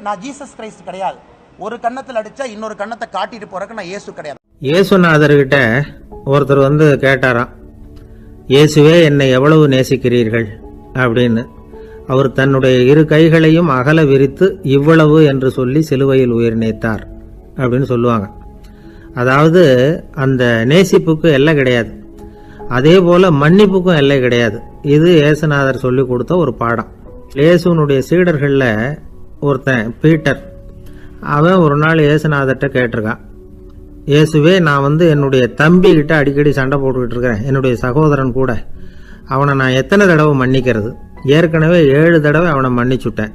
நான் Jesus Christ கிடையாது. ஒரு கன்னத்தில் அடிச்சா இன்னொரு கன்னத்தை காட்டிட்டு போறதுக்கு நான் இயேசு கிடையாது. இயேசுநாதர்கிட்ட ஒருத்தர் கேட்டாராம், இயேசுவே என்னை எவ்வளவு நேசிக்கிறீர்கள் அப்படின்னு. அவர் தன்னுடைய இரு கைகளையும் அகல விரித்து இவ்வளவு என்று சொல்லி சிலுவையில் உயிர் நீத்தார் அப்படின்னு சொல்லுவாங்க. அதாவது அந்த நேசிப்புக்கு எல்லை கிடையாது, அதே போல மன்னிப்புக்கும் எல்லை கிடையாது. இது இயேசுநாதர் சொல்லி கொடுத்த ஒரு பாடம். இயேசுனுடைய சீடர்கள்ல ஒருத்தன் பீட்டர், அவன் ஒரு நாள் இயேசுநாதர்கிட்ட கேட்டிருக்கான், இயேசுவே நான் என்னுடைய தம்பி கிட்ட அடிக்கடி சண்டை போட்டுக்கிட்டு இருக்கிறேன், என்னுடைய சகோதரன் கூட, அவனை நான் எத்தனை தடவை மன்னிக்கிறது? ஏற்கனவே 7 தடவை அவனை மன்னிச்சுட்டேன்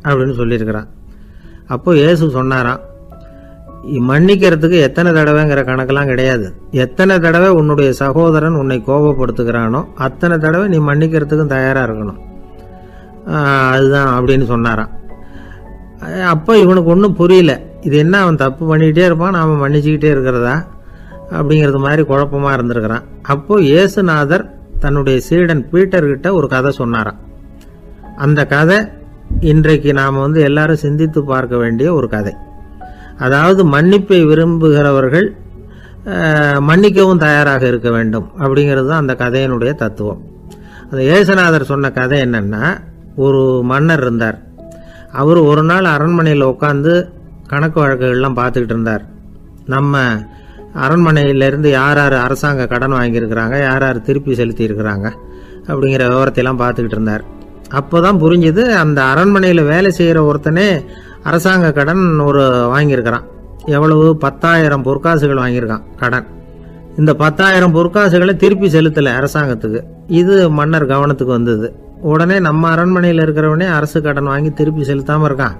அப்படின்னு சொல்லியிருக்கிறான். அப்போ இயேசு சொன்னாராம், மன்னிக்கிறதுக்கு எத்தனை தடவைங்கிற கணக்கெல்லாம் கிடையாது. எத்தனை தடவை உன்னுடைய சகோதரன் உன்னை கோபப்படுத்துகிறானோ அத்தனை தடவை நீ மன்னிக்கிறதுக்கும் தயாராக இருக்கணும், அதுதான் அப்படின்னு சொன்னாராம். அப்போ இவனுக்கு ஒன்றும் புரியல, இது என்ன அவன் தப்பு பண்ணிக்கிட்டே இருப்பான், நாம் மன்னிச்சுக்கிட்டே இருக்கிறதா அப்படிங்கிறது மாதிரி குழப்பமாக இருந்திருக்கிறான். அப்போ இயேசுநாதர் தன்னுடைய சீடன் பீட்டர்கிட்ட ஒரு கதை சொன்னாராம். அந்த கதை இன்றைக்கு நாம் எல்லாரும் சிந்தித்து பார்க்க வேண்டிய ஒரு கதை. அதாவது மன்னிப்பை விரும்புகிறவர்கள் மன்னிக்கவும் தயாராக இருக்க வேண்டும் அப்படிங்கிறது தான் அந்த கதையினுடைய தத்துவம். அந்த இயேசுநாதர் சொன்ன கதை என்னன்னா, ஒரு மன்னர் இருந்தார். அவர் ஒரு நாள் அரண்மனையில் உட்காந்து கணக்கு வழக்குகள்லாம் பார்த்துக்கிட்டு இருந்தார். நம்ம அரண்மனையிலேருந்து யார் யார் அரசாங்க கடன் வாங்கியிருக்கிறாங்க, யார் யார் திருப்பி செலுத்தி இருக்கிறாங்க அப்படிங்கிற விவரத்தையெல்லாம் பார்த்துக்கிட்டு இருந்தார். அப்போ தான் புரிஞ்சுது, அந்த அரண்மனையில் வேலை செய்கிற ஒருத்தனே அரசாங்க கடன் வாங்கியிருக்கிறான். எவ்வளவு? 10,000 பொற்காசுகள் வாங்கியிருக்கான் கடன். இந்த 10,000 பொற்காசுகளை திருப்பி செலுத்தலை அரசாங்கத்துக்கு. இது மன்னர் கவனத்துக்கு வந்தது. உடனே நம்ம அரண்மனையில் இருக்கிறவனே அரசு கடன் வாங்கி திருப்பி செலுத்தாமல் இருக்கான்,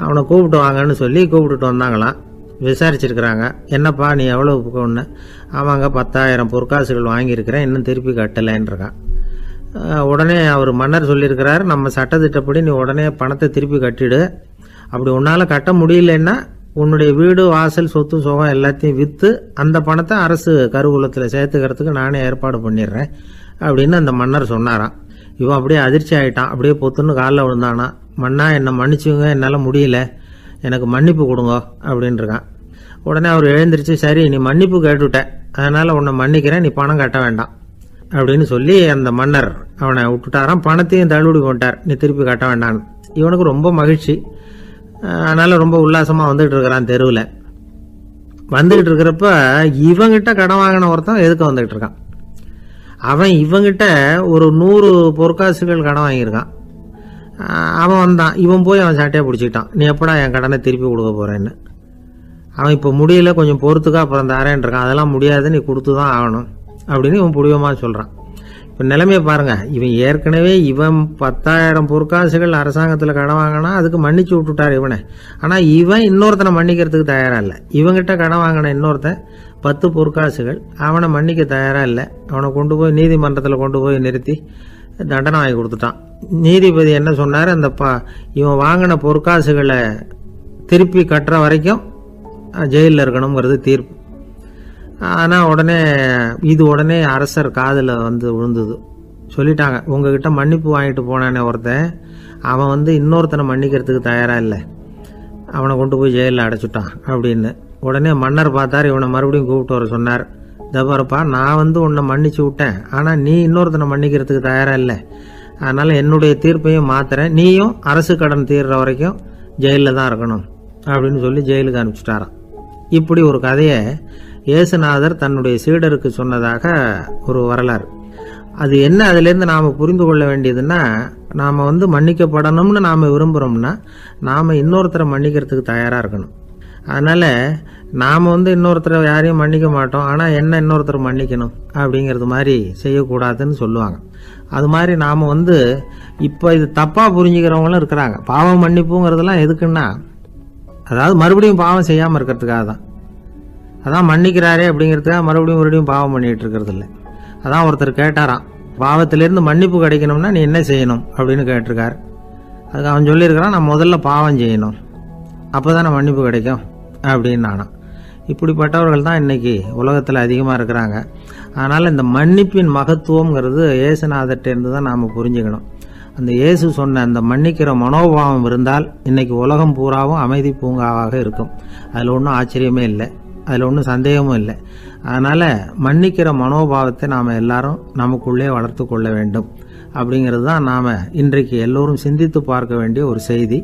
அவனை கூப்பிட்டு வாங்கன்னு சொல்லி கூப்பிட்டுட்டு வந்தாங்களாம். விசாரிச்சிருக்கிறாங்க, என்னப்பா நீ எவ்வளோ ஒன்று? ஆமாங்க 10,000 பொற்காசுகள் வாங்கியிருக்கிறேன், இன்னும் திருப்பி கட்டலைன்றிருக்கான். உடனே அவர் மன்னர் சொல்லியிருக்கிறார், நம்ம சட்டத்திட்டப்படி நீ உடனே பணத்தை திருப்பி கட்டிடு. அப்படி உன்னால் கட்ட முடியலன்னா உன்னுடைய வீடு வாசல் சொத்து சுகம் எல்லாத்தையும் விற்று அந்த பணத்தை அரசு கருவூலத்தில் சேர்த்துக்கிறதுக்கு நானே ஏற்பாடு பண்ணிடுறேன் அப்படின்னு அந்த மன்னர் சொன்னாராம். இவன் அப்படியே அதிர்ச்சி ஆகிட்டான், அப்படியே பொத்துன்னு காலில் விழுந்தானா, மன்னா என்னை மன்னிச்சுங்க, என்னால் முடியல, எனக்கு மன்னிப்பு கொடுங்க அப்படின்ட்டுருக்கான். உடனே அவர் எழுந்திரிச்சு, சரி நீ மன்னிப்பு கேட்டுவிட்ட, அதனால் உன்னை மன்னிக்கிறேன், நீ பணம் கட்ட வேண்டாம் அப்படின்னு சொல்லி அந்த மன்னர் அவனை விட்டுட்டாராம். பணத்தையும் தள்ளுபடி போட்டார், நீ திருப்பி கட்ட வேண்டான்னு. இவனுக்கு ரொம்ப மகிழ்ச்சி, அதனால் ரொம்ப உல்லாசமாக வந்துகிட்டு இருக்கிறான். தெருவில் வந்துக்கிட்டு இருக்கிறப்ப இவங்கிட்ட கடன் வாங்கின ஒருத்தன் எதுக்கு வந்துக்கிட்டு இருக்கான். அவன் இவங்கிட்ட ஒரு 100 பொற்காசுகள் கடன் வாங்கியிருக்கான். அவன் வந்தான், இவன் போய் அவன் சாட்டையாக பிடிச்சிக்கிட்டான், நீ எப்படா என் கடனை திருப்பி கொடுக்க போகிறேன்னு. அவன் இப்போ முடியல, கொஞ்சம் பொறுத்துக்கா, அப்புறம் தரேன் இருக்கான். அதெல்லாம் முடியாது, நீ கொடுத்து தான் ஆகணும் அப்படின்னு இவன் புடிவமாக சொல்கிறான். இப்போ நிலைமையை பாருங்கள், இவன் ஏற்கனவே 10,000 பொற்காசுகள் அரசாங்கத்தில் கடன் வாங்கினா அதுக்கு மன்னிச்சு விட்டுட்டார் இவனை. ஆனால் இவன் இன்னொருத்தனை மன்னிக்கிறதுக்கு தயாராக இல்லை. இவங்கிட்ட கடன் வாங்கின இன்னொருத்தன் 10 பொற்காசுகள், அவனை மன்னிக்க தயாராக இல்லை. அவனை கொண்டு போய் நீதிமன்றத்தில் கொண்டு போய் நிறுத்தி தண்டனை வாங்கி கொடுத்துட்டான். நீதிபதி என்ன சொன்னார், அந்த இவன் வாங்கின பொற்காசுகளை திருப்பி கட்டுற வரைக்கும் ஜெயிலில் இருக்கணுங்கிறது தீர்ப்பு. ஆனால் உடனே அரசர் காதில் விழுந்தது. சொல்லிட்டாங்க, உங்ககிட்ட மன்னிப்பு வாங்கிட்டு போனானே ஒருத்தன், அவன் இன்னொருத்தனை மன்னிக்கிறதுக்கு தயாராக இல்லை, அவனை கொண்டு போய் ஜெயிலில் அடைச்சிட்டான் அப்படின்னு. உடனே மன்னர் பார்த்தார், இவனை மறுபடியும் கூப்பிட்டு வர சொன்னார். தபாரப்பா, நான் உன்னை மன்னிச்சு விட்டேன், ஆனால் நீ இன்னொருத்தனை மன்னிக்கிறதுக்கு தயாராக இல்லை, அதனால் என்னுடைய தீர்ப்பையும் மாத்துறேன், நீயும் அரசு கடன் தீர்ற வரைக்கும் ஜெயிலில் தான் இருக்கணும் அப்படின்னு சொல்லி ஜெயிலுக்கு அனுப்பிச்சிட்டாராம். இப்படி ஒரு கதையை இயேசுநாதர் தன்னுடைய சீடருக்கு சொன்னதாக ஒரு வரலாறு. அது என்ன, அதிலேருந்து நாம் புரிந்து கொள்ள வேண்டியதுன்னா, நாம் மன்னிக்கப்படணும்னு நாம் விரும்புகிறோம்னா நாம் இன்னொருத்தரை மன்னிக்கிறதுக்கு தயாராக இருக்கணும். அதனால் நாம் இன்னொருத்தரை யாரையும் மன்னிக்க மாட்டோம், ஆனால் என்ன இன்னொருத்தர் மன்னிக்கணும் அப்படிங்கிறது மாதிரி செய்யக்கூடாதுன்னு சொல்லுவாங்க. அது மாதிரி நாம் இப்போ இது தப்பாக புரிஞ்சுக்கிறவங்களும் இருக்கிறாங்க. பாவம் மன்னிப்புங்கிறதுலாம் எதுக்குன்னா, அதாவது மறுபடியும் பாவம் செய்யாமல் இருக்கிறதுக்காக தான். அதான் மன்னிக்கிறாரே அப்படிங்கிறதுக்காக மறுபடியும் பாவம் பண்ணிகிட்டு இருக்கிறது இல்லை. அதான் ஒருத்தர் கேட்டாராம், பாவத்திலேருந்து மன்னிப்பு கிடைக்கணும்னா நீ என்ன செய்யணும் அப்படின்னு கேட்டிருக்கார். அதுக்கு அவன் சொல்லியிருக்கிறான், நான் முதல்ல பாவம் செய்யணும், அப்போ தான் நான் மன்னிப்பு கிடைக்கும் அப்படின்னு நானா. இப்படிப்பட்டவர்கள் தான் இன்றைக்கி உலகத்தில் அதிகமாக இருக்கிறாங்க. அதனால் இந்த மன்னிப்பின் மகத்துவங்கிறது இயேசுநாதர்கிட்டேருந்து தான் நாம் புரிஞ்சுக்கணும். அந்த இயேசு சொன்ன அந்த மன்னிக்கிற மனோபாவம் இருந்தால் இன்னைக்கு உலகம் பூராவும் அமைதி பூங்காவாக இருக்கும். அதில் ஒன்றும் ஆச்சரியமே இல்லை, அதில் ஒன்றும் சந்தேகமும் இல்லை. அதனால் மன்னிக்கிற மனோபாவத்தை நாம் எல்லாரும் நமக்குள்ளே வளர்த்து கொள்ள வேண்டும். அப்படிங்கிறது தான் நாம் இன்றைக்கு எல்லோரும் சிந்தித்து பார்க்க வேண்டிய ஒரு செய்தி.